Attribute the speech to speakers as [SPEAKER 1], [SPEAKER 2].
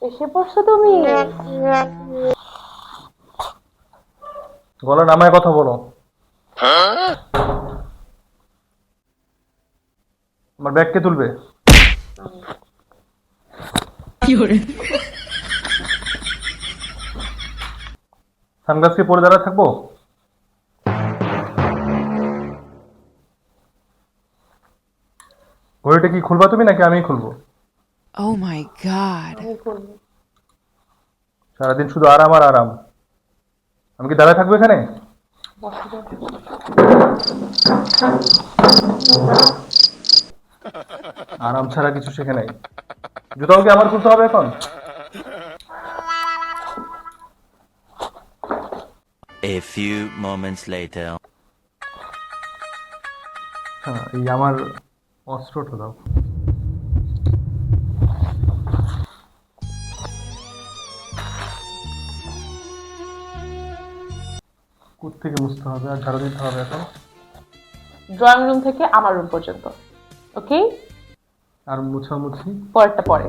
[SPEAKER 1] এসে পড়ছো তুমি?
[SPEAKER 2] গলা নামায় কথা বলো। আমার ব্যাগ কে তুলবে? সানগ্লাস কি পরে দাঁড়া থাকবো? ঘড়িটা কি খুলবা তুমি নাকি আমি খুলবো?
[SPEAKER 3] Oh my god.
[SPEAKER 1] আমি করবো।
[SPEAKER 2] সারাদিন শুধু আরাম আর আরাম। আমি কি দাঁড়ায় থাকবো এখানে?
[SPEAKER 1] বসো তো।
[SPEAKER 2] আরাম ছাড়া কিছু শেখে নাই। জুতাও কি আমার খুলতে হবে এখন?
[SPEAKER 4] A few moments later.
[SPEAKER 2] হ্যাঁ, এই আমার অস্ত্রটা দাও। কোত্থেকে মুছতে হবে আর ঝাড়ু দিতে হবে এখন?
[SPEAKER 1] ড্রয়িং রুম থেকে আমার রুম পর্যন্ত। ওকে?
[SPEAKER 2] আর মুছামুছি?
[SPEAKER 1] পরেরটা পরে।